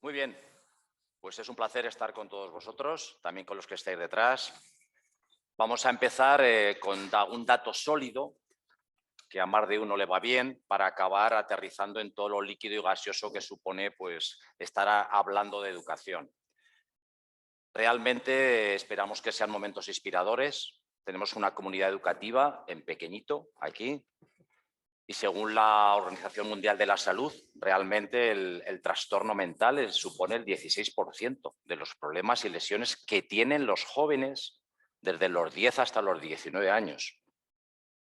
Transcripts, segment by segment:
Muy bien, pues es un placer estar con todos vosotros, también con los que estáis detrás. Vamos a empezar con un dato sólido, que a más de uno le va bien, para acabar aterrizando en todo lo líquido y gaseoso que supone pues, estar hablando de educación. Realmente esperamos que sean momentos inspiradores. Tenemos una comunidad educativa en pequeñito aquí, y según la Organización Mundial de la Salud, realmente el trastorno mental supone el 16% de los problemas y lesiones que tienen los jóvenes desde los 10 hasta los 19 años.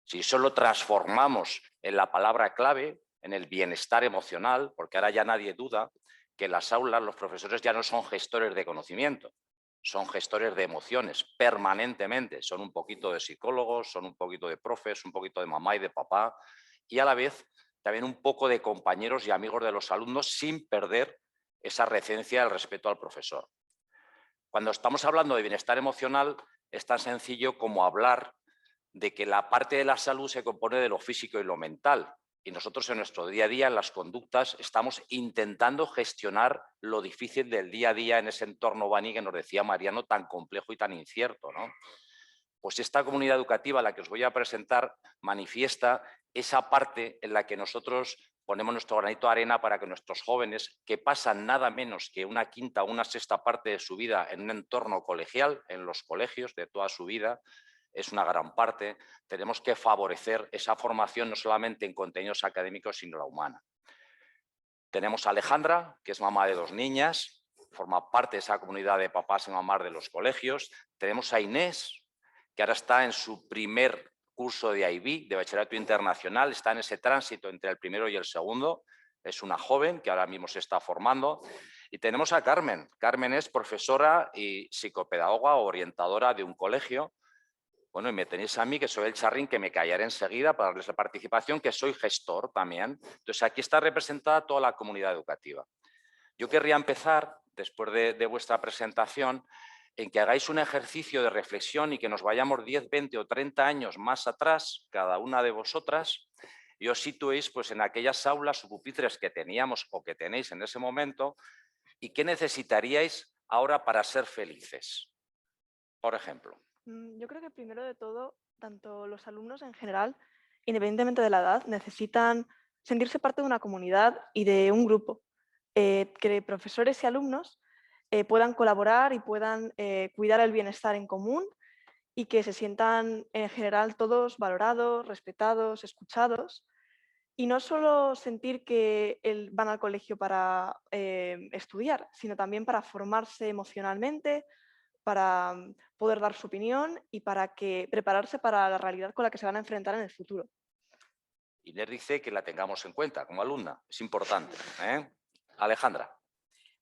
Si solo transformamos en la palabra clave, en el bienestar emocional, porque ahora ya nadie duda que en las aulas los profesores ya no son gestores de conocimiento, son gestores de emociones permanentemente. Son un poquito de psicólogos, son un poquito de profes, un poquito de mamá y de papá, y a la vez también un poco de compañeros y amigos de los alumnos, sin perder esa recencia del respeto al profesor. Cuando estamos hablando de bienestar emocional, es tan sencillo como hablar de que la parte de la salud se compone de lo físico y lo mental. Y nosotros en nuestro día a día, en las conductas, estamos intentando gestionar lo difícil del día a día en ese entorno, Bani, que nos decía Mariano, tan complejo y tan incierto, ¿no? Pues esta comunidad educativa a la que os voy a presentar manifiesta esa parte en la que nosotros ponemos nuestro granito de arena para que nuestros jóvenes, que pasan nada menos que una quinta o una sexta parte de su vida en un entorno colegial, en los colegios de toda su vida, es una gran parte, tenemos que favorecer esa formación no solamente en contenidos académicos, sino la humana. Tenemos a Alejandra, que es mamá de 2 niñas, forma parte de esa comunidad de papás y mamás de los colegios. Tenemos a Inés, que ahora está en su primer curso de IB, de Bachillerato Internacional, está en ese tránsito entre el primero y el segundo. Es una joven que ahora mismo se está formando. Y tenemos a Carmen. Carmen es profesora y psicopedagoga o orientadora de un colegio. Bueno, y me tenéis a mí, que soy el charrín, que me callaré enseguida para darles la participación, que soy gestor también. Entonces, aquí está representada toda la comunidad educativa. Yo querría empezar, después de vuestra presentación, en que hagáis un ejercicio de reflexión y que nos vayamos 10, 20 o 30 años más atrás, cada una de vosotras, y os situéis pues, en aquellas aulas o pupitres que teníamos o que tenéis en ese momento, y qué necesitaríais ahora para ser felices. Por ejemplo. Yo creo que primero de todo, tanto los alumnos en general, independientemente de la edad, necesitan sentirse parte de una comunidad y de un grupo, que profesores y alumnos puedan colaborar y puedan cuidar el bienestar en común y que se sientan en general todos valorados, respetados, escuchados. Y no solo sentir que van al colegio para estudiar, sino también para formarse emocionalmente, para poder dar su opinión y para prepararse para la realidad con la que se van a enfrentar en el futuro. Inés dice que la tengamos en cuenta como alumna. Es importante. Alejandra.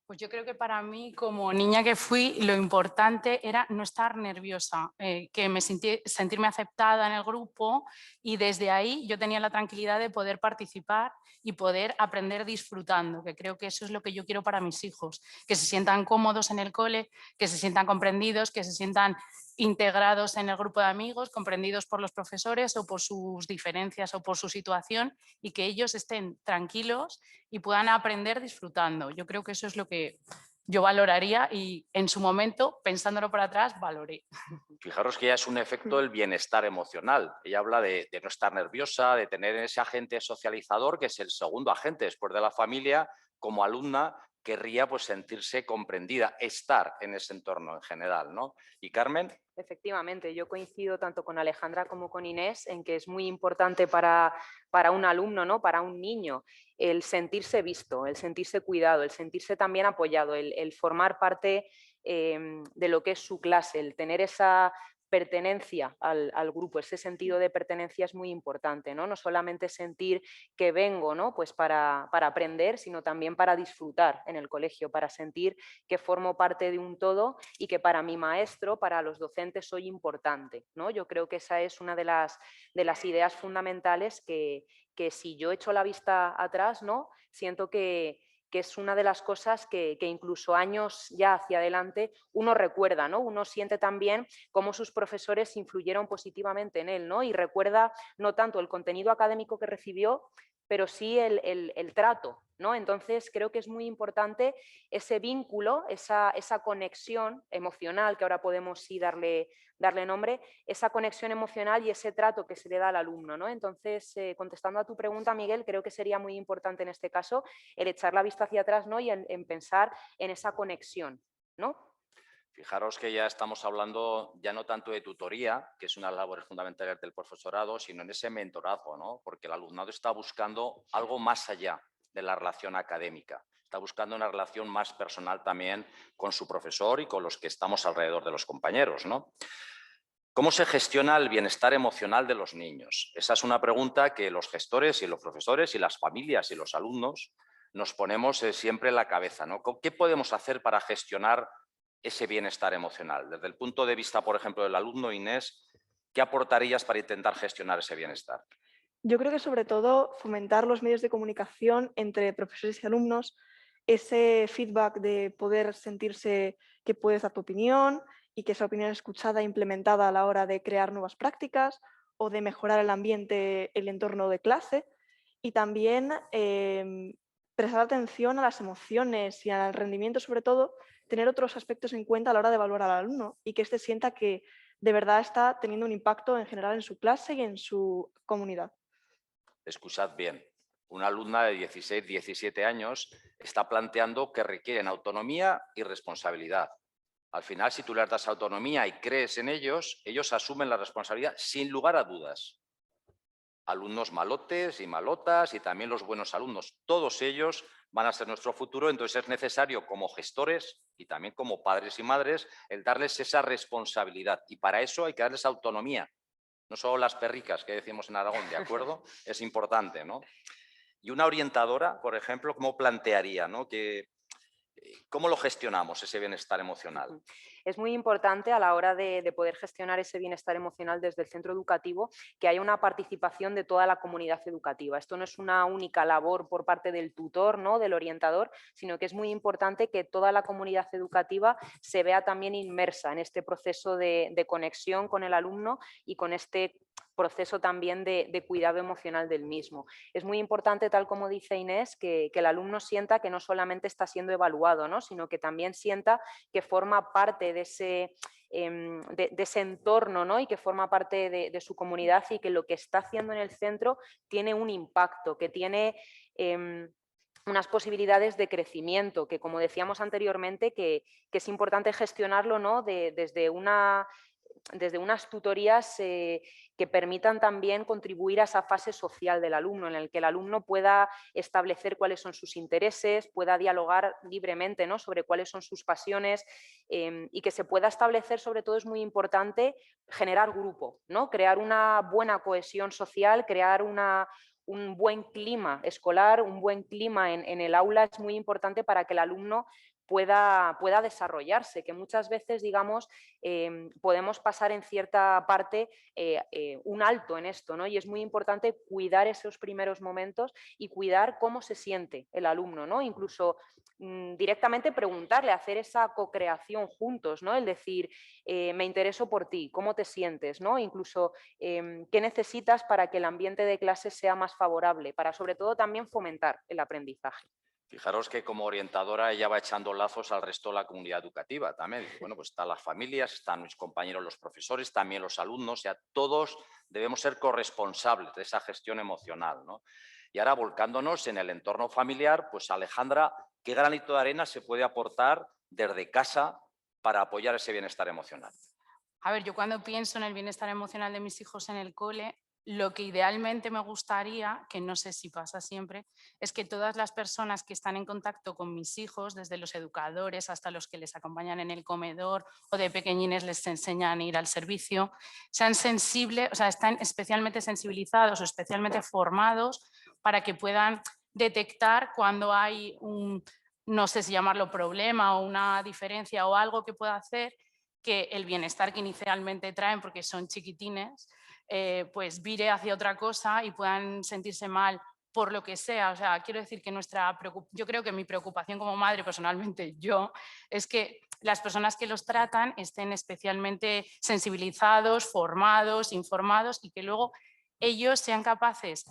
Pues yo creo que para mí, como niña que fui, lo importante era no estar nerviosa, que sentirme aceptada en el grupo, y desde ahí yo tenía la tranquilidad de poder participar y poder aprender disfrutando, que creo que eso es lo que yo quiero para mis hijos, que se sientan cómodos en el cole, que se sientan comprendidos, que se sientan integrados en el grupo de amigos, comprendidos por los profesores o por sus diferencias o por su situación, y que ellos estén tranquilos y puedan aprender disfrutando. Yo creo que eso es lo que yo valoraría y en su momento, pensándolo por atrás, valoré. Fijaros que ya es un efecto del bienestar emocional. Ella habla de no estar nerviosa, de tener ese agente socializador, que es el segundo agente después de la familia. Como alumna querría pues, sentirse comprendida, estar en ese entorno en general, ¿no? Y Carmen. Efectivamente, yo coincido tanto con Alejandra como con Inés en que es muy importante para un alumno, ¿no? Para un niño, el sentirse visto, el sentirse cuidado, el sentirse también apoyado, el formar parte de lo que es su clase, el tener esa pertenencia al grupo, ese sentido de pertenencia es muy importante, ¿no? No solamente sentir que vengo, ¿no? Pues para aprender, sino también para disfrutar en el colegio, para sentir que formo parte de un todo y que para mi maestro, para los docentes soy importante, ¿no? Yo creo que esa es una de las ideas fundamentales que si yo echo la vista atrás, ¿no? Siento que es una de las cosas que incluso años ya hacia adelante uno recuerda, ¿no? Uno siente también cómo sus profesores influyeron positivamente en él, ¿no? Y recuerda no tanto el contenido académico que recibió, pero sí el trato, ¿no? Entonces creo que es muy importante ese vínculo, esa conexión emocional, que ahora podemos sí darle nombre, esa conexión emocional y ese trato que se le da al alumno, ¿no? Entonces, contestando a tu pregunta, Miguel, creo que sería muy importante en este caso el echar la vista hacia atrás, ¿no? Y en pensar en esa conexión, ¿no? Fijaros que ya estamos hablando ya no tanto de tutoría, que es una labor fundamental del profesorado, sino en ese mentorazgo, ¿no? Porque el alumnado está buscando algo más allá de la relación académica. Está buscando una relación más personal también con su profesor y con los que estamos alrededor de los compañeros, ¿no? ¿Cómo se gestiona el bienestar emocional de los niños? Esa es una pregunta que los gestores y los profesores y las familias y los alumnos nos ponemos siempre en la cabeza, ¿no? ¿Qué podemos hacer para gestionar ese bienestar emocional? Desde el punto de vista, por ejemplo, del alumno, Inés, ¿qué aportarías para intentar gestionar ese bienestar? Yo creo que sobre todo fomentar los medios de comunicación entre profesores y alumnos, ese feedback de poder sentirse que puedes dar tu opinión y que esa opinión es escuchada e implementada a la hora de crear nuevas prácticas o de mejorar el ambiente, el entorno de clase, y también prestar atención a las emociones y al rendimiento, sobre todo, tener otros aspectos en cuenta a la hora de evaluar al alumno y que éste sienta que de verdad está teniendo un impacto en general en su clase y en su comunidad. Escuchad bien, una alumna de 16, 17 años está planteando que requieren autonomía y responsabilidad. Al final, si tú les das autonomía y crees en ellos, ellos asumen la responsabilidad sin lugar a dudas. Alumnos malotes y malotas y también los buenos alumnos, todos ellos van a ser nuestro futuro, entonces es necesario como gestores y también como padres y madres el darles esa responsabilidad y para eso hay que darles autonomía. No solo las perricas que decimos en Aragón, ¿de acuerdo? Es importante, ¿no? Y una orientadora, por ejemplo, ¿cómo plantearía, ¿no? ¿Cómo lo gestionamos, ese bienestar emocional? Es muy importante a la hora de poder gestionar ese bienestar emocional desde el centro educativo que haya una participación de toda la comunidad educativa. Esto no es una única labor por parte del tutor, ¿no? Del orientador, sino que es muy importante que toda la comunidad educativa se vea también inmersa en este proceso de conexión con el alumno y con este proceso también de cuidado emocional del mismo. Es muy importante, tal como dice Inés, que el alumno sienta que no solamente está siendo evaluado, ¿no? Sino que también sienta que forma parte de ese entorno, ¿no? Y que forma parte de su comunidad y que lo que está haciendo en el centro tiene un impacto, que tiene unas posibilidades de crecimiento, que como decíamos anteriormente, que es importante gestionarlo, ¿no? Desde unas tutorías que permitan también contribuir a esa fase social del alumno, en el que el alumno pueda establecer cuáles son sus intereses, pueda dialogar libremente, ¿no? Sobre cuáles son sus pasiones y que se pueda establecer, sobre todo es muy importante, generar grupo, ¿no? Crear una buena cohesión social, crear un buen clima escolar, un buen clima en el aula es muy importante para que el alumno pueda desarrollarse, que muchas veces, digamos, podemos pasar en cierta parte un alto en esto, ¿no? Y es muy importante cuidar esos primeros momentos y cuidar cómo se siente el alumno, ¿no? Incluso directamente preguntarle, hacer esa co-creación juntos, ¿no? El decir, me intereso por ti, ¿cómo te sientes? ¿No? Incluso, ¿qué necesitas para que el ambiente de clase sea más favorable? Para sobre todo también fomentar el aprendizaje. Fijaros que como orientadora ella va echando lazos al resto de la comunidad educativa también. Bueno, pues están las familias, están mis compañeros los profesores, también los alumnos, o sea, todos debemos ser corresponsables de esa gestión emocional, ¿no? Y ahora volcándonos en el entorno familiar, pues Alejandra, ¿qué granito de arena se puede aportar desde casa para apoyar ese bienestar emocional? A ver, yo cuando pienso en el bienestar emocional de mis hijos en el cole, lo que idealmente me gustaría, que no sé si pasa siempre, es que todas las personas que están en contacto con mis hijos, desde los educadores hasta los que les acompañan en el comedor o de pequeñines les enseñan a ir al servicio, sean sensibles, o sea, están especialmente sensibilizados o especialmente formados para que puedan detectar cuando hay un, no sé si llamarlo problema o una diferencia o algo que pueda hacer que el bienestar que inicialmente traen, porque son chiquitines, pues vire hacia otra cosa y puedan sentirse mal por lo que sea. O sea, quiero decir que yo creo que mi preocupación como madre, personalmente yo, es que las personas que los tratan estén especialmente sensibilizados, formados, informados y que luego ellos sean capaces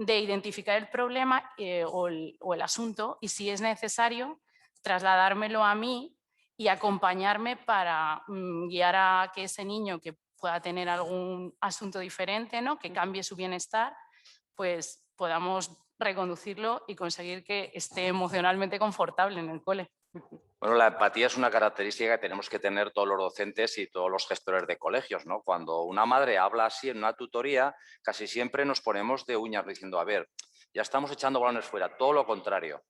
de identificar el problema o el asunto y, si es necesario, trasladármelo a mí y acompañarme para guiar a que ese niño que pueda tener algún asunto diferente, ¿no?, que cambie su bienestar, pues podamos reconducirlo y conseguir que esté emocionalmente confortable en el cole. Bueno, la empatía es una característica que tenemos que tener todos los docentes y todos los gestores de colegios, ¿no? Cuando una madre habla así en una tutoría, casi siempre nos ponemos de uñas diciendo, a ver, ya estamos echando balones fuera, todo lo contrario.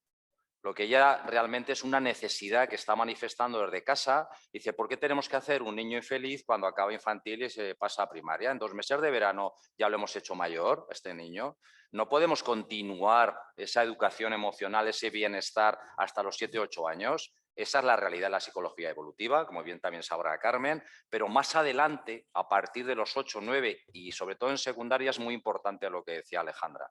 Lo que ella realmente es una necesidad que está manifestando desde casa. Dice, ¿por qué tenemos que hacer un niño infeliz cuando acaba infantil y se pasa a primaria? En 2 meses de verano ya lo hemos hecho mayor, este niño. No podemos continuar esa educación emocional, ese bienestar hasta los 7 u 8 años. Esa es la realidad de la psicología evolutiva, como bien también sabrá Carmen, pero más adelante, a partir de los 8, 9 y sobre todo en secundaria, es muy importante lo que decía Alejandra.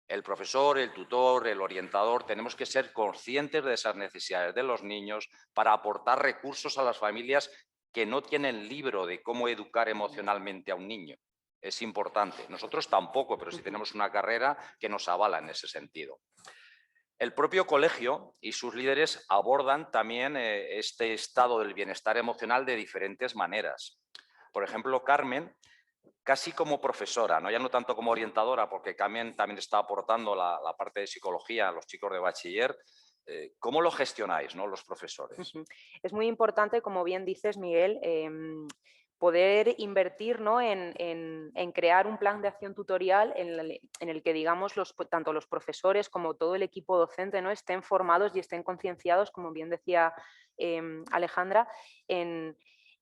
El profesor, el tutor, el orientador, tenemos que ser conscientes de esas necesidades de los niños para aportar recursos a las familias que no tienen libro de cómo educar emocionalmente a un niño. Es importante. Nosotros tampoco, pero sí tenemos una carrera que nos avala en ese sentido. El propio colegio y sus líderes abordan también este estado del bienestar emocional de diferentes maneras. Por ejemplo, Carmen, casi como profesora, ¿no? Ya no tanto como orientadora, porque Carmen también está aportando la parte de psicología a los chicos de bachiller. ¿Cómo lo gestionáis, ¿no?, los profesores? Es muy importante, como bien dices, Miguel, poder invertir, ¿no?, en crear un plan de acción tutorial en el que, digamos, tanto los profesores como todo el equipo docente, ¿no?, estén formados y estén concienciados, como bien decía Alejandra,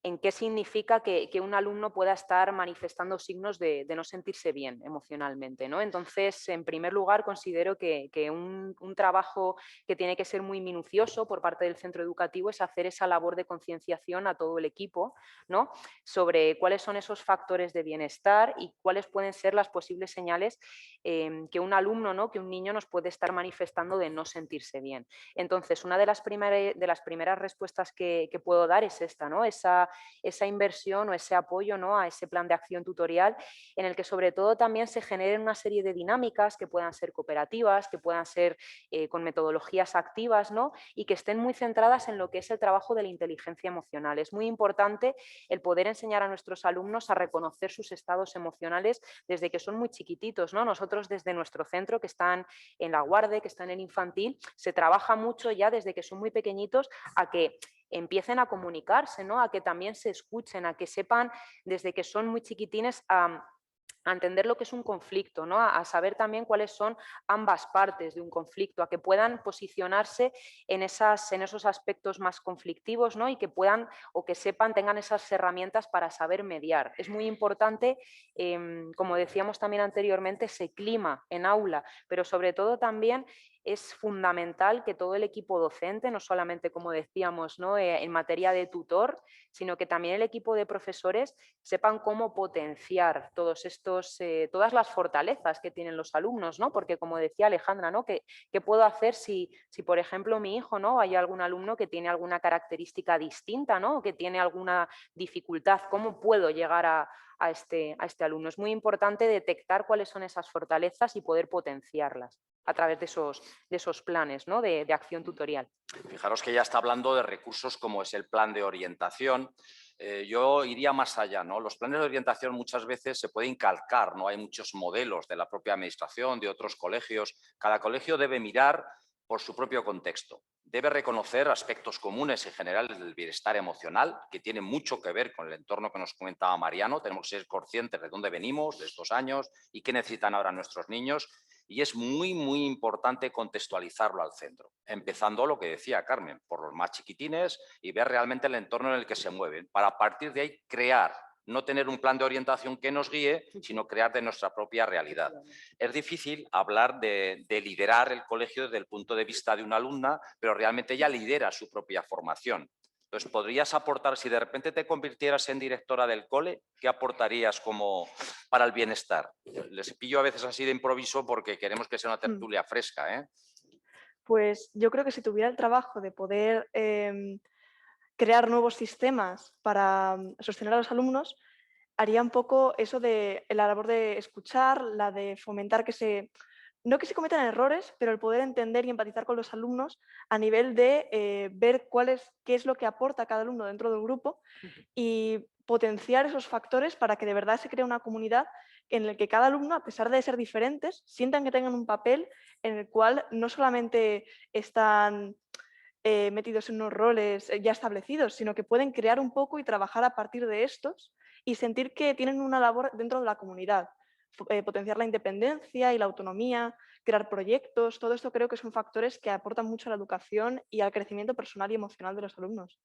en qué significa que un alumno pueda estar manifestando signos de no sentirse bien emocionalmente, ¿no? Entonces, en primer lugar, considero que un trabajo que tiene que ser muy minucioso por parte del centro educativo es hacer esa labor de concienciación a todo el equipo, ¿no?, sobre cuáles son esos factores de bienestar y cuáles pueden ser las posibles señales que un alumno, ¿no?, que un niño nos puede estar manifestando de no sentirse bien. Entonces, una de las primeras respuestas que puedo dar es esta, ¿no?, esa inversión o ese apoyo, ¿no?, a ese plan de acción tutorial, en el que sobre todo también se generen una serie de dinámicas que puedan ser cooperativas, que puedan ser con metodologías activas, ¿no?, y que estén muy centradas en lo que es el trabajo de la inteligencia emocional. Es muy importante el poder enseñar a nuestros alumnos a reconocer sus estados emocionales desde que son muy chiquititos, ¿no? Nosotros desde nuestro centro, que están en la Guarde, que están en infantil, se trabaja mucho ya desde que son muy pequeñitos a que empiecen a comunicarse, ¿no?, a que también se escuchen, a que sepan desde que son muy chiquitines a entender lo que es un conflicto, ¿no?, a saber también cuáles son ambas partes de un conflicto, a que puedan posicionarse en esos aspectos más conflictivos, ¿no?, y que puedan o que sepan, tengan esas herramientas para saber mediar. Es muy importante, como decíamos también anteriormente, ese clima en aula, pero sobre todo también es fundamental que todo el equipo docente, no solamente, como decíamos, ¿no?, en materia de tutor, sino que también el equipo de profesores sepan cómo potenciar todas las fortalezas que tienen los alumnos, ¿no? Porque, como decía Alejandra, ¿no?, ¿qué puedo hacer si, por ejemplo, mi hijo, ¿no?, hay algún alumno que tiene alguna característica distinta, ¿no?, o que tiene alguna dificultad? ¿Cómo puedo llegar a este alumno? Es muy importante detectar cuáles son esas fortalezas y poder potenciarlas a través de esos planes, ¿no?, de acción tutorial. Fijaros que ya está hablando de recursos como es el plan de orientación. Yo iría más allá, ¿no? Los planes de orientación muchas veces se pueden calcar, ¿no? Hay muchos modelos de la propia administración, de otros colegios. Cada colegio debe mirar por su propio contexto. Debe reconocer aspectos comunes en general del bienestar emocional, que tiene mucho que ver con el entorno que nos comentaba Mariano. Tenemos que ser conscientes de dónde venimos, de estos años y qué necesitan ahora nuestros niños. Y es muy, muy importante contextualizarlo al centro, empezando lo que decía Carmen, por los más chiquitines y ver realmente el entorno en el que se mueven, para a partir de ahí crear, no tener un plan de orientación que nos guíe, sino crear de nuestra propia realidad. Es difícil hablar de liderar el colegio desde el punto de vista de una alumna, pero realmente ella lidera su propia formación. Entonces, ¿podrías aportar, si de repente te convirtieras en directora del cole, qué aportarías como para el bienestar? Les pillo a veces así de improviso porque queremos que sea una tertulia fresca, ¿eh? Pues yo creo que si tuviera el trabajo de poder crear nuevos sistemas para sostener a los alumnos, haría un poco eso de la labor de escuchar, la de fomentar que se no que se cometan errores, pero el poder entender y empatizar con los alumnos a nivel de ver qué es lo que aporta cada alumno dentro del grupo y potenciar esos factores para que de verdad se cree una comunidad en la que cada alumno, a pesar de ser diferentes, sientan que tengan un papel en el cual no solamente están metidos en unos roles ya establecidos, sino que pueden crear un poco y trabajar a partir de estos y sentir que tienen una labor dentro de la comunidad. Potenciar la independencia y la autonomía, crear proyectos, todo esto creo que son factores que aportan mucho a la educación y al crecimiento personal y emocional de los alumnos.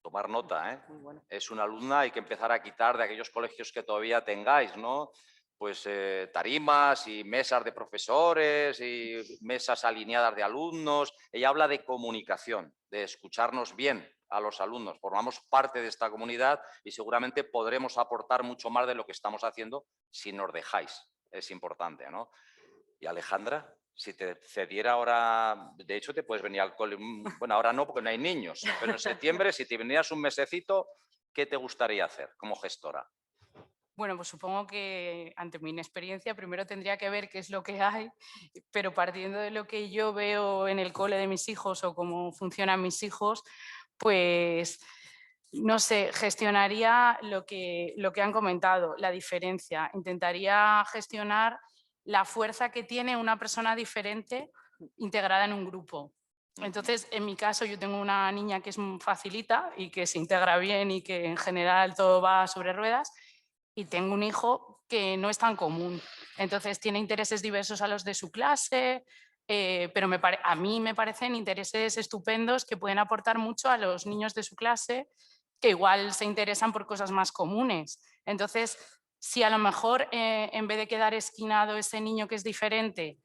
Tomar nota, ¿eh? Muy bueno. Es una alumna, hay que empezar a quitar de aquellos colegios que todavía tengáis, ¿no? Pues tarimas y mesas de profesores y mesas alineadas de alumnos. Ella habla de comunicación, de escucharnos bien a los alumnos. Formamos parte de esta comunidad y seguramente podremos aportar mucho más de lo que estamos haciendo si nos dejáis. Es importante, ¿no? Y Alejandra, si te cediera ahora, de hecho te puedes venir al cole, bueno, ahora no porque no hay niños, pero en septiembre si te vinieras un mesecito, ¿qué te gustaría hacer como gestora? Bueno, pues supongo que ante mi inexperiencia primero tendría que ver qué es lo que hay, pero partiendo de lo que yo veo en el cole de mis hijos o cómo funcionan mis hijos, pues no sé, gestionaría lo que han comentado, la diferencia. Intentaría gestionar la fuerza que tiene una persona diferente integrada en un grupo. Entonces, en mi caso, yo tengo una niña que es facilita y que se integra bien y que en general todo va sobre ruedas, y tengo un hijo que no es tan común. Entonces, tiene intereses diversos a los de su clase, pero a mí me parecen intereses estupendos que pueden aportar mucho a los niños de su clase que igual se interesan por cosas más comunes. Entonces, si a lo mejor en vez de quedar esquinado ese niño que es diferente,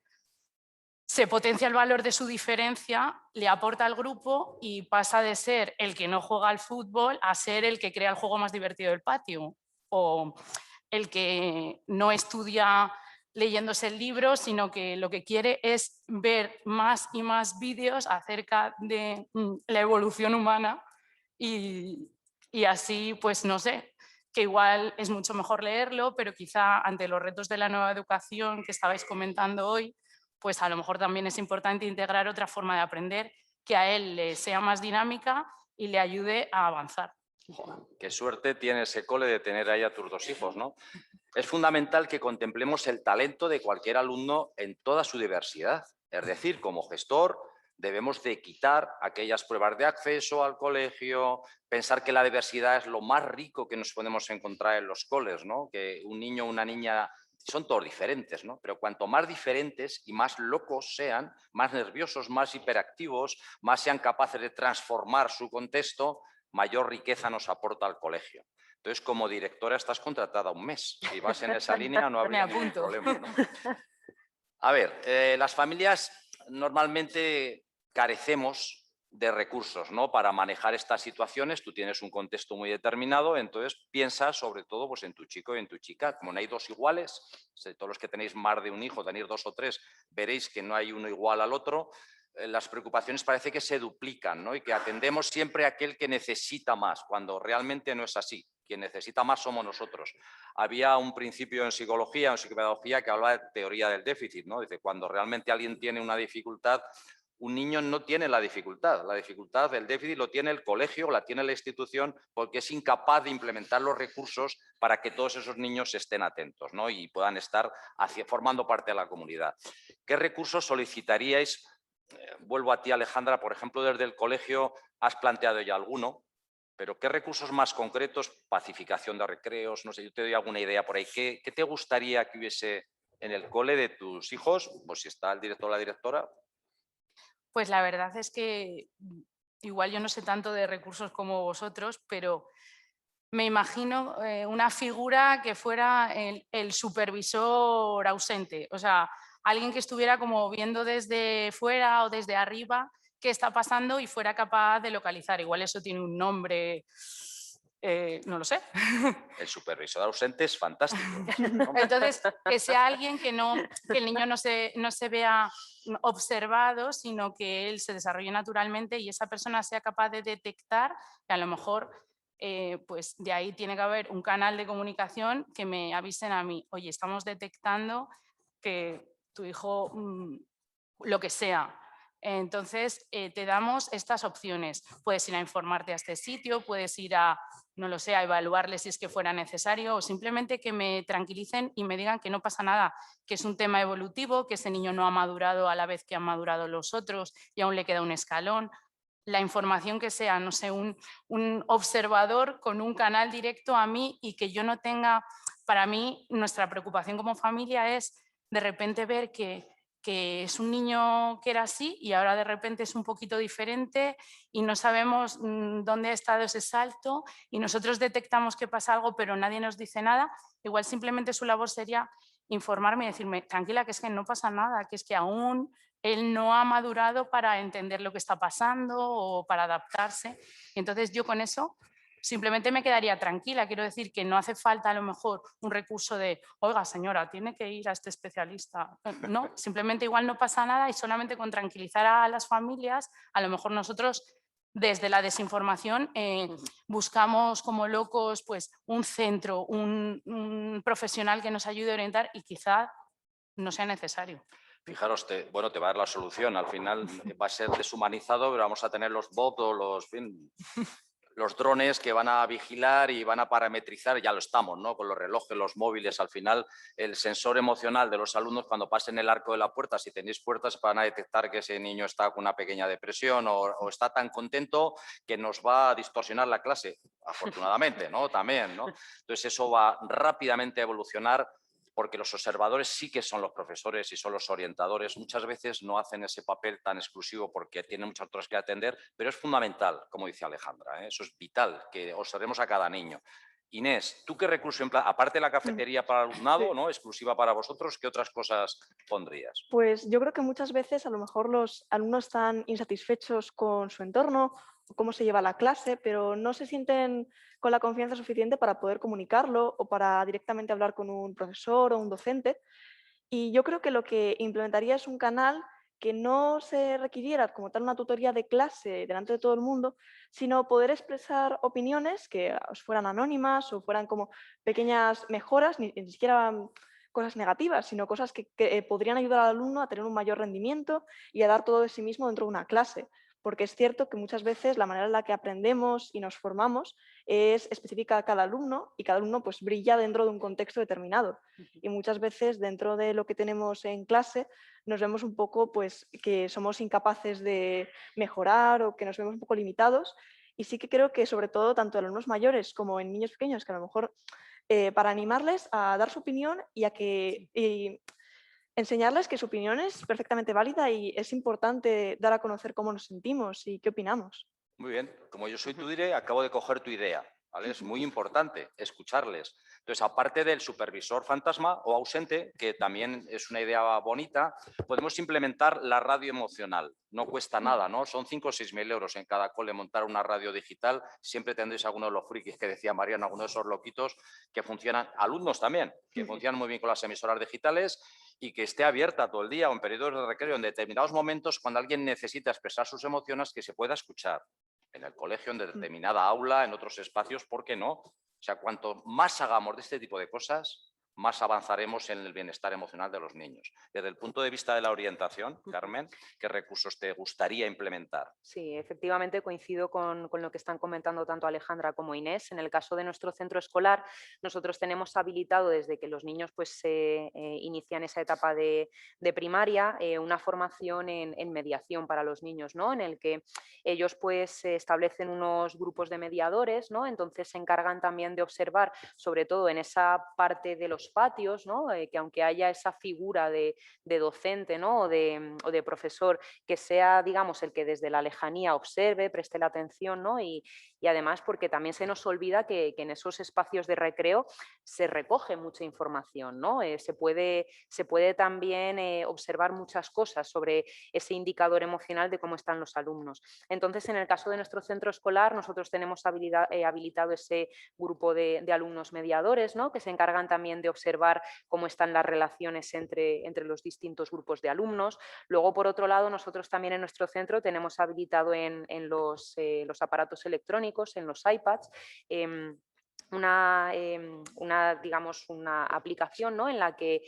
se potencia el valor de su diferencia, le aporta al grupo y pasa de ser el que no juega al fútbol a ser el que crea el juego más divertido del patio, o el que no estudia leyéndose el libro, sino que lo que quiere es ver más y más vídeos acerca de la evolución humana y así, pues no sé, que igual es mucho mejor leerlo, pero quizá ante los retos de la nueva educación que estabais comentando hoy, pues a lo mejor también es importante integrar otra forma de aprender que a él le sea más dinámica y le ayude a avanzar. Qué suerte tiene ese cole de tener ahí a tus dos hijos, ¿no? Es fundamental que contemplemos el talento de cualquier alumno en toda su diversidad. Es decir, como gestor, debemos de quitar aquellas pruebas de acceso al colegio, pensar que la diversidad es lo más rico que nos podemos encontrar en los coles, ¿no? Que un niño o una niña son todos diferentes, ¿no? Pero cuanto más diferentes y más locos sean, más nerviosos, más hiperactivos, más sean capaces de transformar su contexto, mayor riqueza nos aporta al colegio. Entonces, como directora estás contratada un mes. Si vas en esa línea no habría ningún problema, ¿no? A ver, las familias normalmente carecemos de recursos, ¿no? Para manejar estas situaciones. Tú tienes un contexto muy determinado, entonces piensas sobre todo pues, en tu chico y en tu chica. Como no hay dos iguales, todos los que tenéis más de un hijo, tenéis dos o tres, veréis que no hay uno igual al otro. Las preocupaciones parece que se duplican, ¿no? Y que atendemos siempre a aquel que necesita más, cuando realmente no es así. Quien necesita más somos nosotros. Había un principio en psicología, en psicopedagogía, que habla de teoría del déficit, ¿no? Dice, cuando realmente alguien tiene una dificultad, un niño no tiene la dificultad del déficit lo tiene el colegio, la tiene la institución, porque es incapaz de implementar los recursos para que todos esos niños estén atentos, ¿no? Y puedan estar formando parte de la comunidad. ¿Qué recursos solicitaríais? Vuelvo a ti, Alejandra, por ejemplo, desde el colegio has planteado ya alguno, pero ¿qué recursos más concretos? Pacificación de recreos, no sé, yo te doy alguna idea por ahí. ¿Qué te gustaría que hubiese en el cole de tus hijos? Pues si está el director o la directora. Pues la verdad es que igual yo no sé tanto de recursos como vosotros, pero me imagino una figura que fuera el supervisor ausente, o sea, alguien que estuviera como viendo desde fuera o desde arriba qué está pasando y fuera capaz de localizar. Igual eso tiene un nombre, no lo sé. El supervisor ausente es fantástico. Entonces, que sea alguien que el niño no se vea observado, sino que él se desarrolle naturalmente y esa persona sea capaz de detectar que a lo mejor pues de ahí tiene que haber un canal de comunicación que me avisen a mí, oye, estamos detectando que tu hijo lo que sea. Entonces, te damos estas opciones. Puedes ir a informarte a este sitio, puedes ir a, no lo sé, a evaluarle si es que fuera necesario o simplemente que me tranquilicen y me digan que no pasa nada, que es un tema evolutivo, que ese niño no ha madurado a la vez que han madurado los otros y aún le queda un escalón. La información que sea, no sé, un observador con un canal directo a mí y que yo no tenga, para mí, nuestra preocupación como familia es de repente ver que es un niño que era así y ahora de repente es un poquito diferente y no sabemos dónde ha estado ese salto y nosotros detectamos que pasa algo pero nadie nos dice nada, igual simplemente su labor sería informarme y decirme, tranquila, que es que no pasa nada, que es que aún él no ha madurado para entender lo que está pasando o para adaptarse. Entonces yo con eso simplemente me quedaría tranquila. Quiero decir que no hace falta a lo mejor un recurso de, oiga señora, tiene que ir a este especialista. No, simplemente igual no pasa nada y solamente con tranquilizar a las familias, a lo mejor nosotros desde la desinformación buscamos como locos pues, un centro, un profesional que nos ayude a orientar y quizá no sea necesario. Fijaros, bueno, te va a dar la solución. Al final va a ser deshumanizado, pero vamos a tener los bots o los drones que van a vigilar y van a parametrizar, ya lo estamos, ¿no? Con los relojes, los móviles, al final el sensor emocional de los alumnos cuando pasen el arco de la puerta, si tenéis puertas, van a detectar que ese niño está con una pequeña depresión o está tan contento que nos va a distorsionar la clase, afortunadamente, ¿no? También, ¿no? Entonces eso va rápidamente a evolucionar porque los observadores sí que son los profesores y son los orientadores. Muchas veces no hacen ese papel tan exclusivo porque tienen muchas otras que atender, pero es fundamental, como dice Alejandra, ¿eh? Eso es vital, que observemos a cada niño. Inés, ¿tú qué recurso, aparte de la cafetería para alumnado, Sí. ¿no? Exclusiva para vosotros, qué otras cosas pondrías? Pues yo creo que muchas veces a lo mejor los alumnos están insatisfechos con su entorno o cómo se lleva la clase, pero no se sienten con la confianza suficiente para poder comunicarlo o para directamente hablar con un profesor o un docente. Y yo creo que lo que implementaría es un canal que no se requiriera como tal una tutoría de clase delante de todo el mundo, sino poder expresar opiniones que fueran anónimas o fueran como pequeñas mejoras, ni siquiera cosas negativas, sino cosas que podrían ayudar al alumno a tener un mayor rendimiento y a dar todo de sí mismo dentro de una clase. Porque es cierto que muchas veces la manera en la que aprendemos y nos formamos es específica a cada alumno y cada alumno pues brilla dentro de un contexto determinado. Y muchas veces dentro de lo que tenemos en clase nos vemos un poco pues que somos incapaces de mejorar o que nos vemos un poco limitados. Y sí que creo que sobre todo tanto en alumnos mayores como en niños pequeños que a lo mejor para animarles a dar su opinión y a que enseñarles que su opinión es perfectamente válida y es importante dar a conocer cómo nos sentimos y qué opinamos. Muy bien, como yo soy tu diré, acabo de coger tu idea, ¿vale? Es muy importante escucharles. Entonces, aparte del supervisor fantasma o ausente, que también es una idea bonita, podemos implementar la radio emocional. No cuesta nada, ¿no? Son 5 o 6 mil euros en cada cole montar una radio digital. Siempre tendréis algunos de los frikis que decía Mariano, algunos de esos loquitos que funcionan, alumnos también, que funcionan muy bien con las emisoras digitales y que esté abierta todo el día o en periodos de recreo, en determinados momentos, cuando alguien necesita expresar sus emociones, que se pueda escuchar. En el colegio, en determinada aula, en otros espacios, ¿por qué no? O sea, cuanto más hagamos de este tipo de cosas, más avanzaremos en el bienestar emocional de los niños. Desde el punto de vista de la orientación, Carmen, ¿qué recursos te gustaría implementar? Sí, efectivamente coincido con lo que están comentando tanto Alejandra como Inés. En el caso de nuestro centro escolar, nosotros tenemos habilitado desde que los niños pues, inician esa etapa de primaria una formación en mediación para los niños, ¿no? En el que ellos pues, establecen unos grupos de mediadores, ¿no? Entonces se encargan también de observar, sobre todo en esa parte de los patios, ¿no? Que aunque haya esa figura de docente, ¿no? o de profesor, que sea, digamos, el que desde la lejanía observe, preste la atención, ¿no? Y además porque también se nos olvida que en esos espacios de recreo se recoge mucha información, ¿no? Se puede también observar muchas cosas sobre ese indicador emocional de cómo están los alumnos. Entonces, en el caso de nuestro centro escolar, nosotros tenemos habilitado ese grupo de alumnos mediadores, ¿no? Que se encargan también de observar cómo están las relaciones entre los distintos grupos de alumnos. Luego, por otro lado, nosotros también en nuestro centro tenemos habilitado en los aparatos electrónicos, en los iPads, digamos, una aplicación, ¿no? En la que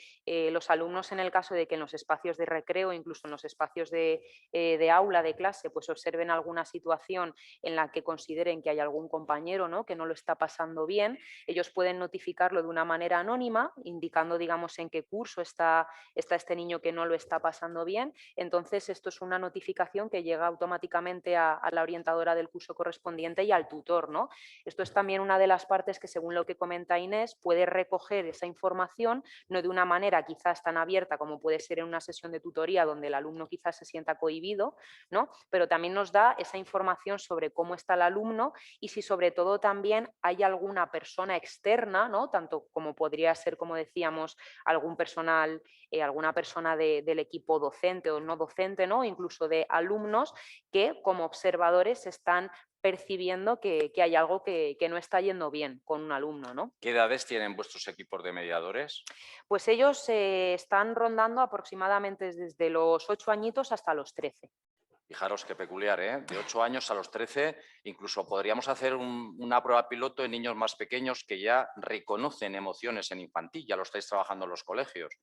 los alumnos, en el caso de que en los espacios de recreo, incluso en los espacios de aula, de clase, pues observen alguna situación en la que consideren que hay algún compañero, ¿no?, que no lo está pasando bien, ellos pueden notificarlo de una manera anónima, indicando, digamos, en qué curso está este niño que no lo está pasando bien. Entonces, esto es una notificación que llega automáticamente a la orientadora del curso correspondiente y al tutor, ¿no? Esto es también una de las partes que, según lo que comenta Inés, puede recoger esa información, no de una manera quizás tan abierta como puede ser en una sesión de tutoría donde el alumno quizás se sienta cohibido, ¿no? Pero también nos da esa información sobre cómo está el alumno y si sobre todo también hay alguna persona externa, ¿no?, tanto como podría ser, como decíamos, algún personal, alguna persona del equipo docente o no docente, ¿no?, incluso de alumnos que como observadores están percibiendo que hay algo que no está yendo bien con un alumno, ¿no? ¿Qué edades tienen vuestros equipos de mediadores? Pues ellos están rondando aproximadamente desde los 8 añitos hasta los 13. Fijaros qué peculiar, ¿eh? De 8 años a los 13, incluso podríamos hacer una prueba piloto en niños más pequeños que ya reconocen emociones en infantil, ya lo estáis trabajando en los colegios.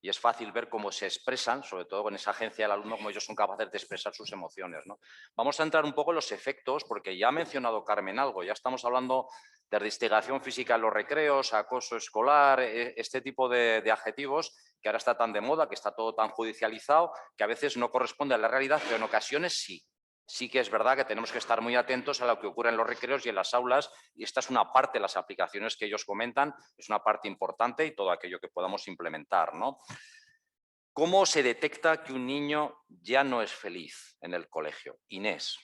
Y es fácil ver cómo se expresan, sobre todo con esa agencia del alumno, cómo ellos son capaces de expresar sus emociones, ¿no? Vamos a entrar un poco en los efectos, porque ya ha mencionado Carmen algo, ya estamos hablando de reinstigación física en los recreos, acoso escolar, este tipo de adjetivos que ahora está tan de moda, que está todo tan judicializado, que a veces no corresponde a la realidad, pero en ocasiones sí. Sí que es verdad que tenemos que estar muy atentos a lo que ocurre en los recreos y en las aulas, y esta es una parte de las aplicaciones que ellos comentan, es una parte importante y todo aquello que podamos implementar, ¿no? ¿Cómo se detecta que un niño ya no es feliz en el colegio? Inés.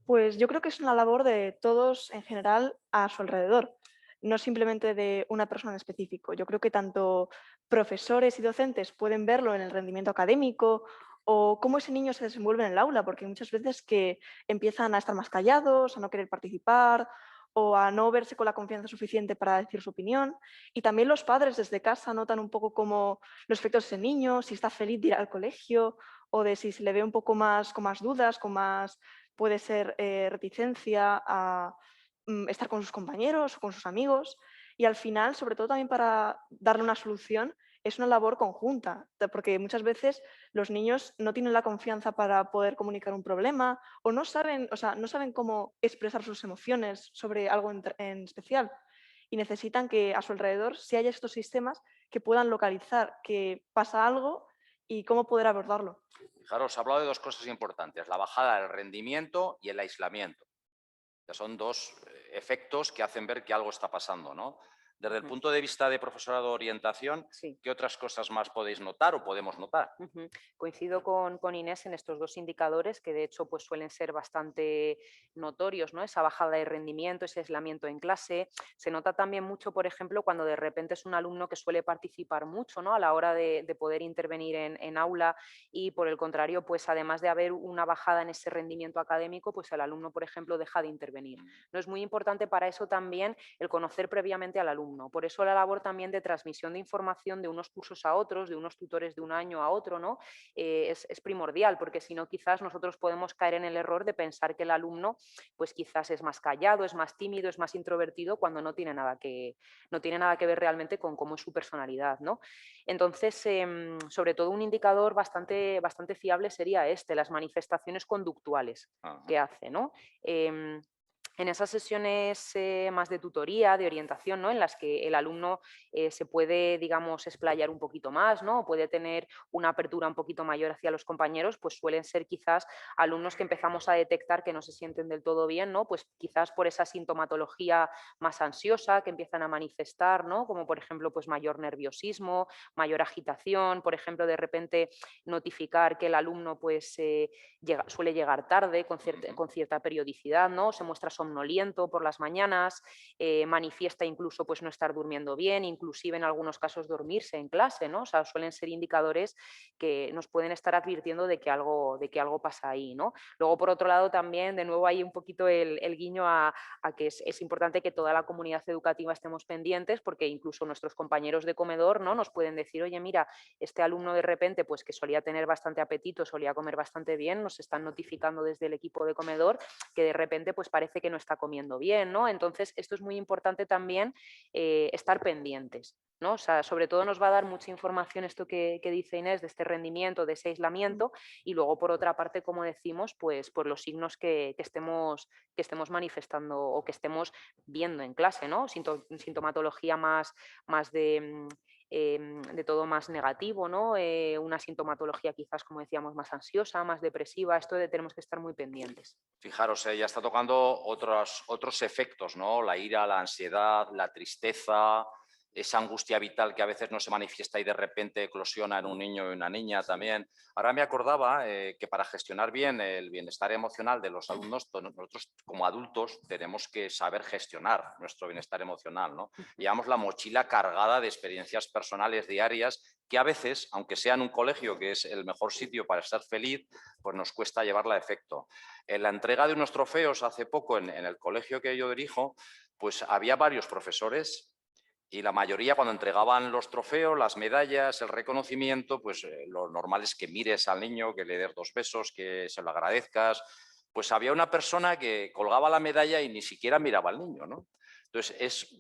Pues yo creo que es una labor de todos en general a su alrededor, no simplemente de una persona en específico. Yo creo que tanto profesores y docentes pueden verlo en el rendimiento académico o cómo ese niño se desenvuelve en el aula, porque hay muchas veces que empiezan a estar más callados, a no querer participar o a no verse con la confianza suficiente para decir su opinión. Y también los padres desde casa notan un poco cómo los efectos de ese niño, si está feliz de ir al colegio o de si se le ve un poco más con más dudas, con más puede ser reticencia a estar con sus compañeros o con sus amigos. Y al final, sobre todo también para darle una solución, es una labor conjunta, porque muchas veces los niños no tienen la confianza para poder comunicar un problema o no saben, o sea, no saben cómo expresar sus emociones sobre algo en especial. Y necesitan que a su alrededor sí haya estos sistemas que puedan localizar que pasa algo y cómo poder abordarlo. Fijaros, he hablado de dos cosas importantes, la bajada del rendimiento y el aislamiento. Ya son dos efectos que hacen ver que algo está pasando, ¿no? Desde el punto de vista de profesorado de orientación, Sí. ¿qué otras cosas más podéis notar o podemos notar? Coincido con Inés en estos dos indicadores que de hecho pues suelen ser bastante notorios, ¿no? Esa bajada de rendimiento, ese aislamiento en clase. Se nota también mucho, por ejemplo, cuando de repente es un alumno que suele participar mucho, ¿no?, a la hora de poder intervenir en aula y por el contrario, pues además de haber una bajada en ese rendimiento académico, pues el alumno, por ejemplo, deja de intervenir. No es muy importante para eso también el conocer previamente al alumno. Por eso la labor también de transmisión de información de unos cursos a otros, de unos tutores de un año a otro, ¿no?, es primordial, porque si no quizás nosotros podemos caer en el error de pensar que el alumno pues quizás es más callado, es más tímido, es más introvertido cuando no tiene nada que ver realmente con cómo es su personalidad, ¿no? Entonces, sobre todo un indicador bastante fiable sería las manifestaciones conductuales que hace, ¿no? En esas sesiones más de tutoría, de orientación, ¿no?, en las que el alumno se puede, digamos, explayar un poquito más, ¿no?, o puede tener una apertura un poquito mayor hacia los compañeros, pues suelen ser quizás alumnos que empezamos a detectar que no se sienten del todo bien, ¿no?, pues quizás por esa sintomatología más ansiosa que empiezan a manifestar, ¿no?, como por ejemplo pues mayor nerviosismo, mayor agitación, por ejemplo de repente notificar que el alumno pues suele llegar tarde con cierta periodicidad, ¿no?, se muestra somnoliento por las mañanas, manifiesta incluso pues no estar durmiendo bien, inclusive en algunos casos dormirse en clase, ¿no? O sea, suelen ser indicadores que nos pueden estar advirtiendo de que algo pasa ahí, ¿no? Luego, por otro lado, también, de nuevo, hay un poquito el guiño a que es importante que toda la comunidad educativa estemos pendientes, porque incluso nuestros compañeros de comedor, ¿no?, nos pueden decir, oye, mira, este alumno de repente, pues que solía tener bastante apetito, solía comer bastante bien, nos están notificando desde el equipo de comedor que de repente pues parece que no está comiendo bien, ¿no? Entonces, esto es muy importante también, estar pendientes, ¿no? O sea, sobre todo nos va a dar mucha información esto que dice Inés, de este rendimiento, de ese aislamiento, y luego, por otra parte, como decimos, pues por los signos que estemos manifestando o que estemos viendo en clase, ¿no? Sintomatología más de todo más negativo, ¿no? Una sintomatología quizás, como decíamos, más ansiosa, más depresiva. Esto tenemos que estar muy pendientes. Fijaros, ya está tocando otros efectos, ¿no? La ira, la ansiedad, la tristeza, esa angustia vital que a veces no se manifiesta y de repente eclosiona en un niño y una niña también. Ahora me acordaba que para gestionar bien el bienestar emocional de los alumnos, nosotros como adultos tenemos que saber gestionar nuestro bienestar emocional, ¿no? Llevamos la mochila cargada de experiencias personales diarias que a veces, aunque sea en un colegio que es el mejor sitio para estar feliz, pues nos cuesta llevarla a efecto. En la entrega de unos trofeos hace poco en el colegio que yo dirijo, pues había varios profesores y la mayoría cuando entregaban los trofeos, las medallas, el reconocimiento, pues lo normal es que mires al niño, que le des 2 besos, que se lo agradezcas. Pues había una persona que colgaba la medalla y ni siquiera miraba al niño, ¿no? Entonces,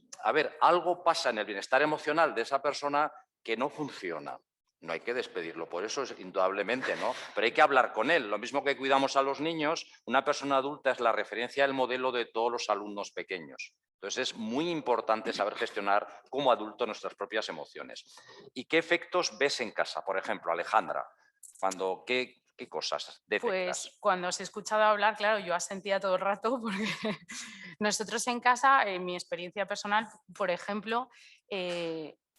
algo pasa en el bienestar emocional de esa persona que no funciona. No hay que despedirlo, por eso es indudablemente, ¿no? Pero hay que hablar con él. Lo mismo que cuidamos a los niños, una persona adulta es la referencia, el modelo de todos los alumnos pequeños. Entonces es muy importante saber gestionar como adulto nuestras propias emociones. ¿Y qué efectos ves en casa? Por ejemplo, Alejandra, ¿qué cosas detectas? Pues cuando os he escuchado hablar, claro, yo asentía todo el rato porque nosotros en casa, en mi experiencia personal, por ejemplo,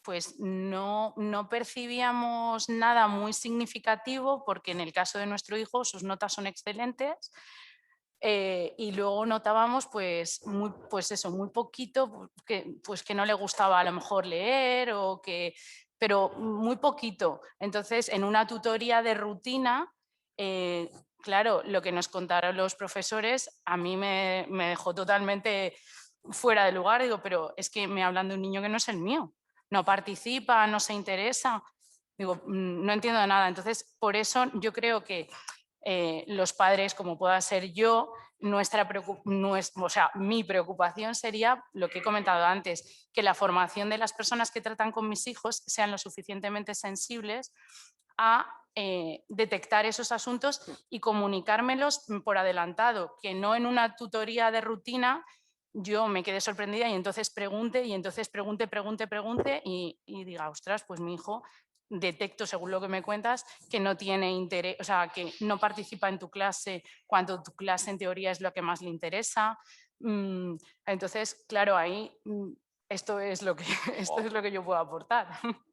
pues no percibíamos nada muy significativo porque en el caso de nuestro hijo sus notas son excelentes. Y luego notábamos pues muy poquito que no le gustaba a lo mejor leer pero muy poquito. Entonces, en una tutoría de rutina, claro, lo que nos contaron los profesores a mí me dejó totalmente fuera de lugar. Digo, pero es que me hablan de un niño que no es el mío, no participa, no se interesa. Digo, no entiendo nada. Entonces, por eso yo creo que los padres, como pueda ser yo, mi preocupación sería lo que he comentado antes, que la formación de las personas que tratan con mis hijos sean lo suficientemente sensibles a detectar esos asuntos y comunicármelos por adelantado, que no en una tutoría de rutina yo me quedé sorprendida y entonces pregunte y diga, ostras, pues mi hijo detecto, según lo que me cuentas, que no tiene interés, o sea, que no participa en tu clase cuando tu clase en teoría es lo que más le interesa. Entonces, claro, ahí esto es lo que yo puedo aportar.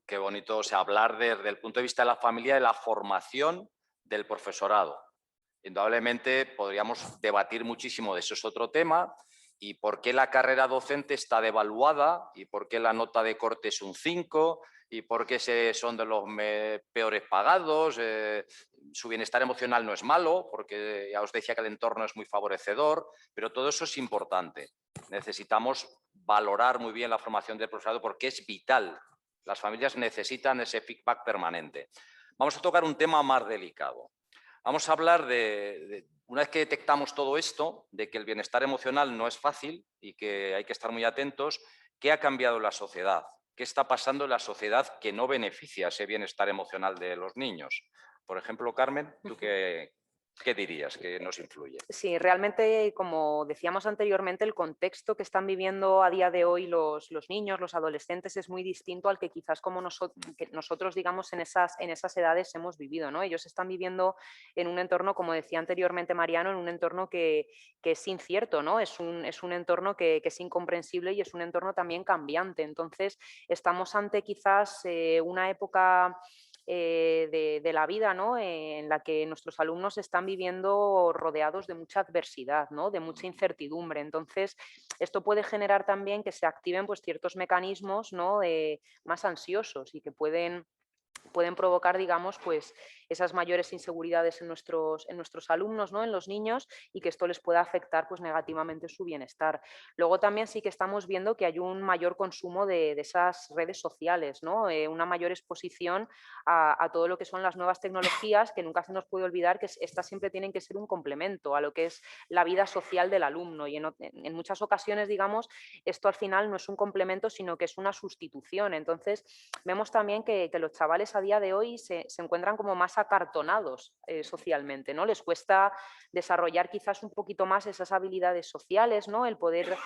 Qué bonito, o sea, hablar desde el punto de vista de la familia de la formación del profesorado. Indudablemente podríamos debatir muchísimo de eso, es otro tema, y por qué la carrera docente está devaluada y por qué la nota de corte es un 5 y por qué son de los peores pagados. Su bienestar emocional no es malo, porque ya os decía que el entorno es muy favorecedor, pero todo eso es importante. Necesitamos valorar muy bien la formación del profesorado porque es vital. Las familias necesitan ese feedback permanente. Vamos a tocar un tema más delicado. Vamos a hablar una vez que detectamos todo esto, de que el bienestar emocional no es fácil y que hay que estar muy atentos, ¿qué ha cambiado en la sociedad? ¿Qué está pasando en la sociedad que no beneficia ese bienestar emocional de los niños? Por ejemplo, Carmen, ¿tú qué dirías que nos influye? Sí, realmente, como decíamos anteriormente, el contexto que están viviendo a día de hoy los niños, los adolescentes, es muy distinto al que quizás como nosotros, digamos, en esas edades hemos vivido, ¿no? Ellos están viviendo en un entorno, como decía anteriormente Mariano, en un entorno que es incierto, ¿no? Es un entorno que es incomprensible y es un entorno también cambiante. Entonces, estamos ante quizás una época de la vida, ¿no? En la que nuestros alumnos están viviendo rodeados de mucha adversidad, ¿no? De mucha incertidumbre. Entonces, esto puede generar también que se activen pues, ciertos mecanismos, ¿no? Más ansiosos y que pueden pueden provocar, digamos, pues esas mayores inseguridades en nuestros alumnos, ¿no? En los niños, y que esto les pueda afectar pues, negativamente su bienestar. Luego también sí que estamos viendo que hay un mayor consumo de esas redes sociales, ¿no? Una mayor exposición a todo lo que son las nuevas tecnologías, que nunca se nos puede olvidar que estas siempre tienen que ser un complemento a lo que es la vida social del alumno, y en muchas ocasiones, digamos, esto al final no es un complemento, sino que es una sustitución. Entonces, vemos también que los chavales a día de hoy se encuentran como más acartonados socialmente, ¿no? Les cuesta desarrollar quizás un poquito más esas habilidades sociales, ¿no? El poder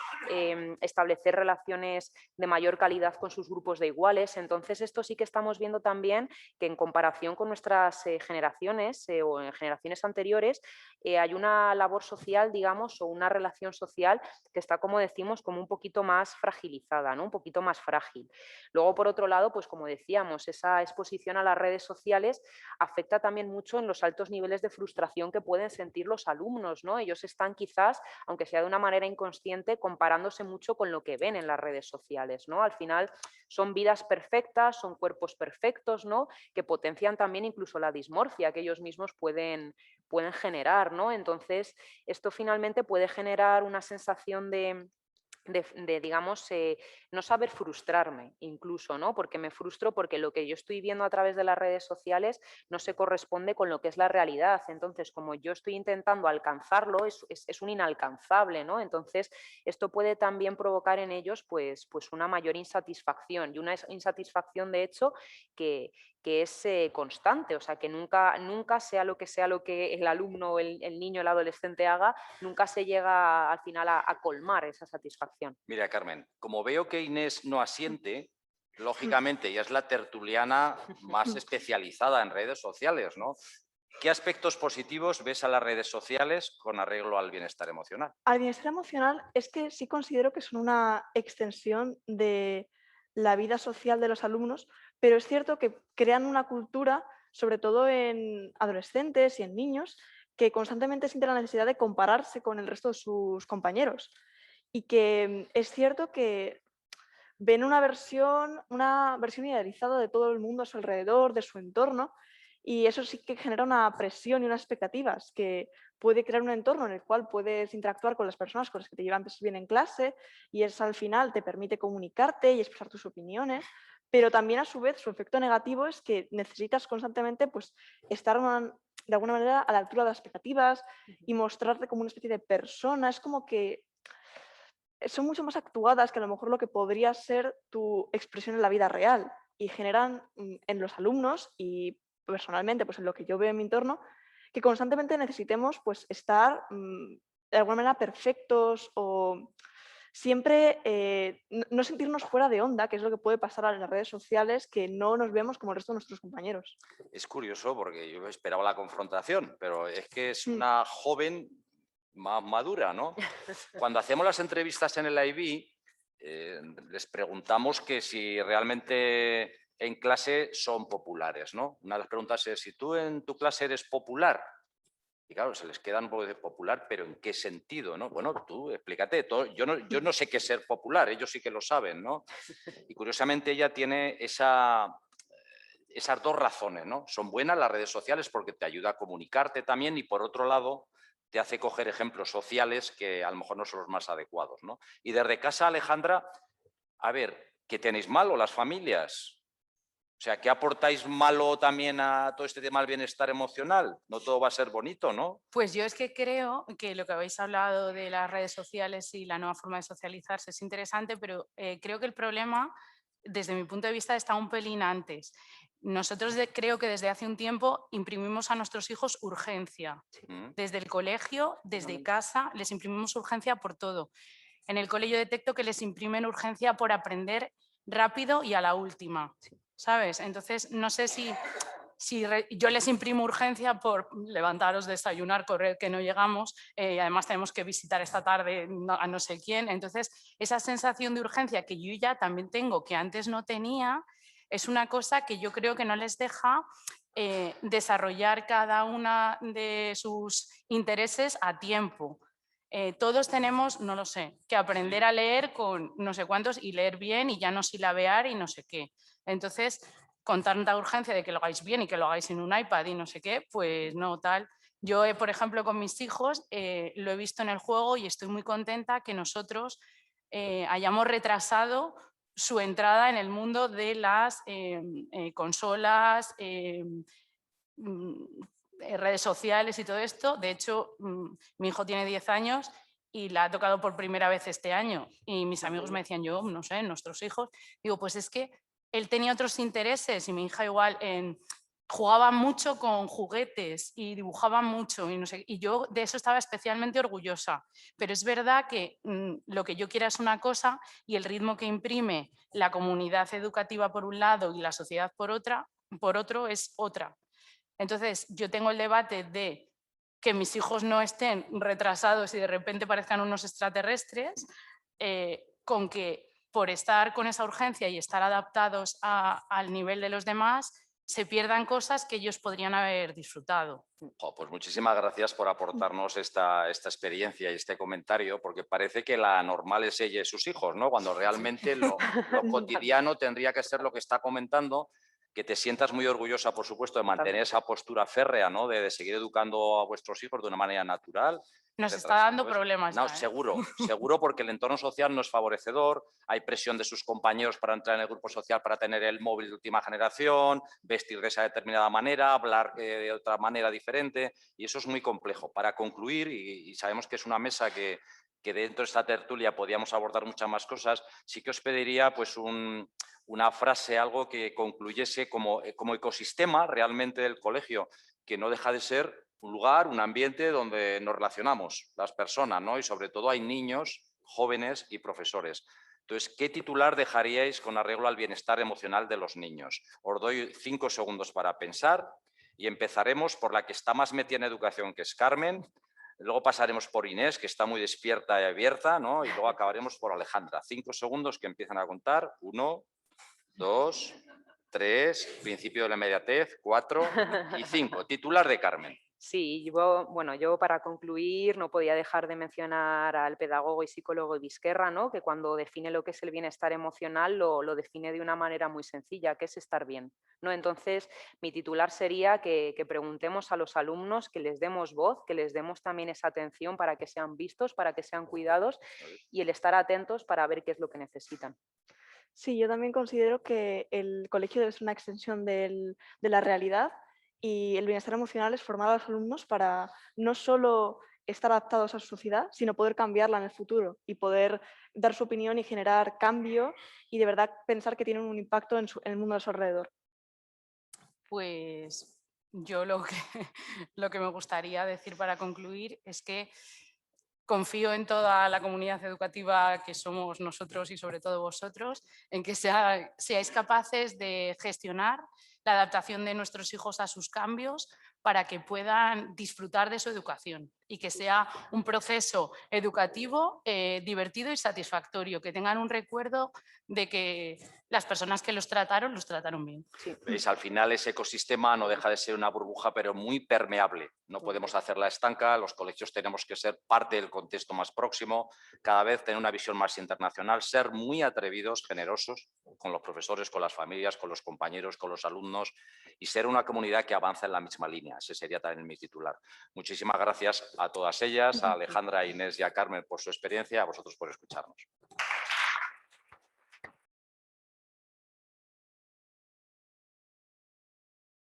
establecer relaciones de mayor calidad con sus grupos de iguales. Entonces, esto sí que estamos viendo también que en comparación con nuestras generaciones o en generaciones anteriores, hay una labor social, digamos, o una relación social que está, como decimos, como un poquito más fragilizada, ¿no? Un poquito más frágil. Luego, por otro lado, pues como decíamos, esa exposición a las redes sociales afecta también mucho en los altos niveles de frustración que pueden sentir los alumnos, ¿no? Ellos están quizás, aunque sea de una manera inconsciente, comparándose mucho con lo que ven en las redes sociales, ¿no? Al final son vidas perfectas, son cuerpos perfectos, ¿no? Que potencian también incluso la dismorfia que ellos mismos pueden generar, ¿no? Entonces, esto finalmente puede generar una sensación de digamos, no saber frustrarme incluso, ¿no? Porque me frustro porque lo que yo estoy viendo a través de las redes sociales no se corresponde con lo que es la realidad. Entonces, como yo estoy intentando alcanzarlo, es un inalcanzable, ¿no? Entonces, esto puede también provocar en ellos, pues una mayor insatisfacción, y una insatisfacción, de hecho, que es constante, o sea, que nunca sea lo que el alumno, el niño, el adolescente haga, nunca se llega al final a colmar esa satisfacción. Mira, Carmen, como veo que Inés no asiente, lógicamente ella es la tertuliana más especializada en redes sociales, ¿no? ¿Qué aspectos positivos ves a las redes sociales con arreglo al bienestar emocional? Al bienestar emocional es que sí considero que son una extensión de la vida social de los alumnos, pero es cierto que crean una cultura, sobre todo en adolescentes y en niños, que constantemente sienten la necesidad de compararse con el resto de sus compañeros. Y que es cierto que ven una versión idealizada de todo el mundo a su alrededor, de su entorno, y eso sí que genera una presión y unas expectativas que puede crear un entorno en el cual puedes interactuar con las personas con las que te llevas bien en clase, y eso al final te permite comunicarte y expresar tus opiniones, pero también a su vez su efecto negativo es que necesitas constantemente pues, estar de alguna manera a la altura de las expectativas y mostrarte como una especie de persona. Es como que son mucho más actuadas que a lo mejor lo que podría ser tu expresión en la vida real, y generan en los alumnos y personalmente pues en lo que yo veo en mi entorno, que constantemente necesitemos pues estar de alguna manera perfectos, o siempre no sentirnos fuera de onda, que es lo que puede pasar en las redes sociales, que no nos vemos como el resto de nuestros compañeros. Es curioso porque yo esperaba la confrontación, pero es que es Mm. una joven más madura, ¿no? Cuando hacemos las entrevistas en el IB, les preguntamos que si realmente en clase son populares, ¿no? Una de las preguntas es, si tú en tu clase eres popular, y claro, se les queda un poco de popular, pero ¿en qué sentido, no? Bueno, tú explícate. Yo no sé qué es ser popular, ellos sí que lo saben, ¿no? Y curiosamente ella tiene esas dos razones, ¿no? Son buenas las redes sociales porque te ayuda a comunicarte también, y por otro lado te hace coger ejemplos sociales que a lo mejor no son los más adecuados, ¿no? Y desde casa, Alejandra, a ver, ¿qué tenéis malo las familias? O sea, ¿qué aportáis malo también a todo este tema del bienestar emocional? No todo va a ser bonito, ¿no? Pues yo es que creo que lo que habéis hablado de las redes sociales y la nueva forma de socializarse es interesante, pero creo que el problema, desde mi punto de vista, está un pelín antes. Nosotros creo que desde hace un tiempo imprimimos a nuestros hijos urgencia. Desde el colegio, desde casa, les imprimimos urgencia por todo. En el cole yo detecto que les imprimen urgencia por aprender rápido y a la última, ¿sabes? Entonces, no sé si yo les imprimo urgencia por levantaros, desayunar, correr, que no llegamos, además tenemos que visitar esta tarde a no sé quién. Entonces, esa sensación de urgencia que yo ya también tengo, que antes no tenía, es una cosa que yo creo que no les deja desarrollar cada una de sus intereses a tiempo. Todos tenemos, no lo sé, que aprender a leer con no sé cuántos y leer bien y ya no silabear y no sé qué. Entonces, con tanta urgencia de que lo hagáis bien y que lo hagáis en un iPad y no sé qué, pues no, tal. Yo, por ejemplo, con mis hijos lo he visto en el juego y estoy muy contenta que nosotros hayamos retrasado su entrada en el mundo de las consolas, redes sociales y todo esto. De hecho, mi hijo tiene 10 años y la ha tocado por primera vez este año. Y mis amigos me decían, yo, no sé, nuestros hijos. Digo, pues es que él tenía otros intereses y mi hija igual jugaba mucho con juguetes y dibujaba mucho y, no sé, y yo de eso estaba especialmente orgullosa. Pero es verdad que lo que yo quiera es una cosa y el ritmo que imprime la comunidad educativa por un lado y la sociedad por otro es otra. Entonces, yo tengo el debate de que mis hijos no estén retrasados y de repente parezcan unos extraterrestres, con que por estar con esa urgencia y estar adaptados al nivel de los demás, se pierdan cosas que ellos podrían haber disfrutado. Pues muchísimas gracias por aportarnos esta experiencia y este comentario, porque parece que la normal es ella y sus hijos, ¿no? Cuando realmente lo cotidiano tendría que ser lo que está comentando, que te sientas muy orgullosa, por supuesto, de mantener esa postura férrea, ¿no? De seguir educando a vuestros hijos de una manera natural. Nos está dando Pues, problemas. no, ya, ¿eh? Seguro, porque el entorno social no es favorecedor, hay presión de sus compañeros para entrar en el grupo social, para tener el móvil de última generación, vestir de esa determinada manera, hablar de otra manera diferente, y eso es muy complejo. Para concluir, y sabemos que es una mesa que dentro de esta tertulia podíamos abordar muchas más cosas, sí que os pediría pues una frase, algo que concluyese como ecosistema realmente del colegio, que no deja de ser un lugar, un ambiente donde nos relacionamos las personas, ¿no? Y sobre todo hay niños, jóvenes y profesores. Entonces, ¿qué titular dejaríais con arreglo al bienestar emocional de los niños? Os doy 5 segundos para pensar y empezaremos por la que está más metida en educación, que es Carmen. Luego pasaremos por Inés, que está muy despierta y abierta, ¿no? Y luego acabaremos por Alejandra. 5 segundos que empiezan a contar. 1, 2, 3, principio de la inmediatez, 4 y 5. Titular de Carmen. Sí, yo para concluir no podía dejar de mencionar al pedagogo y psicólogo Vizquerra, ¿no? Que cuando define lo que es el bienestar emocional lo define de una manera muy sencilla, que es estar bien, ¿no? Entonces, mi titular sería que preguntemos a los alumnos, que les demos voz, que les demos también esa atención para que sean vistos, para que sean cuidados y el estar atentos para ver qué es lo que necesitan. Sí, yo también considero que el colegio debe ser una extensión de la realidad y el bienestar emocional es formar a los alumnos para no solo estar adaptados a su sociedad, sino poder cambiarla en el futuro y poder dar su opinión y generar cambio y de verdad pensar que tienen un impacto en el mundo a su alrededor. Pues yo lo que me gustaría decir para concluir es que confío en toda la comunidad educativa que somos nosotros y sobre todo vosotros, en que seáis capaces de gestionar la adaptación de nuestros hijos a sus cambios para que puedan disfrutar de su educación y que sea un proceso educativo divertido y satisfactorio, que tengan un recuerdo de que las personas que los trataron bien. Sí. ¿Veis? Al final ese ecosistema no deja de ser una burbuja, pero muy permeable. No podemos hacerla estanca, los colegios tenemos que ser parte del contexto más próximo, cada vez tener una visión más internacional, ser muy atrevidos, generosos con los profesores, con las familias, con los compañeros, con los alumnos y ser una comunidad que avanza en la misma línea. Ese sería también mi titular. Muchísimas gracias a todas ellas, a Alejandra, a Inés y a Carmen por su experiencia, a vosotros por escucharnos.